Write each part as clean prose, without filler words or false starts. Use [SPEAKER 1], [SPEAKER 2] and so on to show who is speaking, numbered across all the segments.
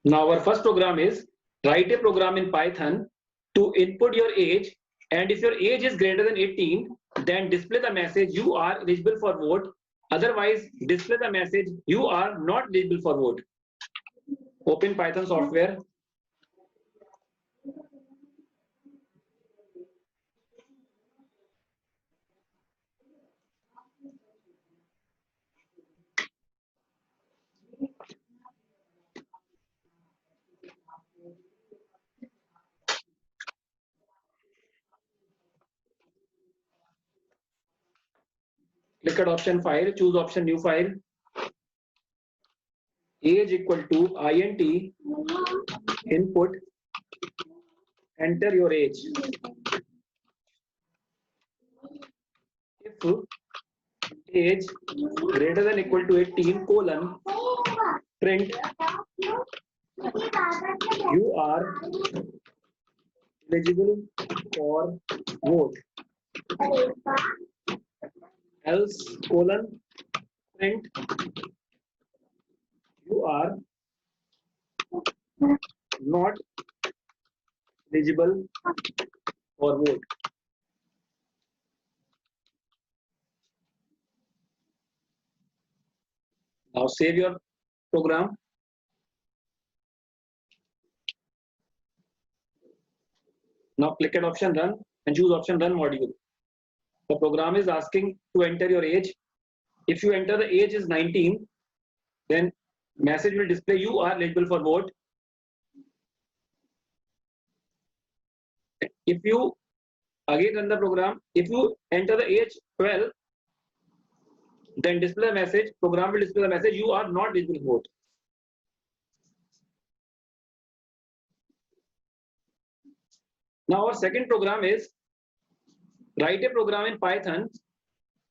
[SPEAKER 1] Now our first program is write a program in Python to input your age, and if your age is greater than 18, then display the message you are eligible for vote. Otherwise, display the message you are not eligible for vote. Open Python software. Click at option file, choose option new file. Age equal to int input, enter your age. If age greater than equal to 18 colon print you are eligible for vote, else colon print you are not eligible for vote. Now save your program. Now click at option run and choose option run module. The program is asking to enter your age. If you enter the age is 19, then message will display you are eligible for vote. If you again run the program, if you enter the age 12, then display the message, program will display the message you are not eligible for vote. Now our second program is write a program in Python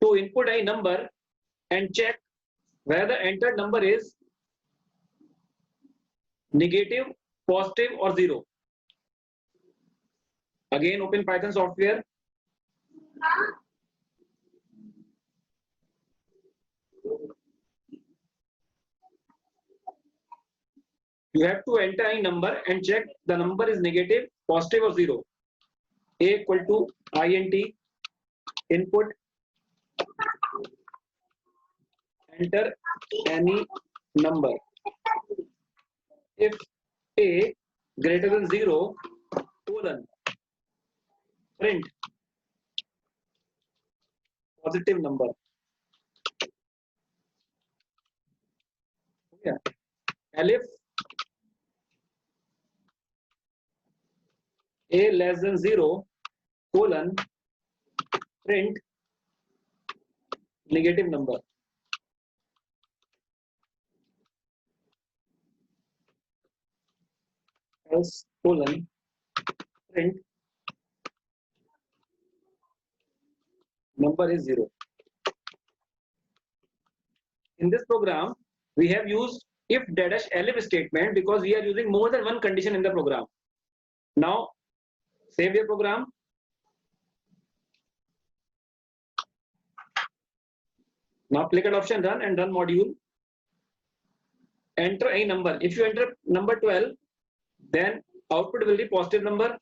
[SPEAKER 1] to input a number and check whether the entered number is negative, positive or zero. Again open Python software. You have to enter a number and check the number is negative, positive or zero. A equal to int input, enter any number. If a greater than 0 colon print positive number. Yeah. Elif a less than 0 colon print negative number. Else colon print number is 0. In this program, we have used if dash elif statement because we are using more than one condition in the program. Now, save your program. Now click at option run and run module. Enter a number. If you enter number 12, then output will be positive number.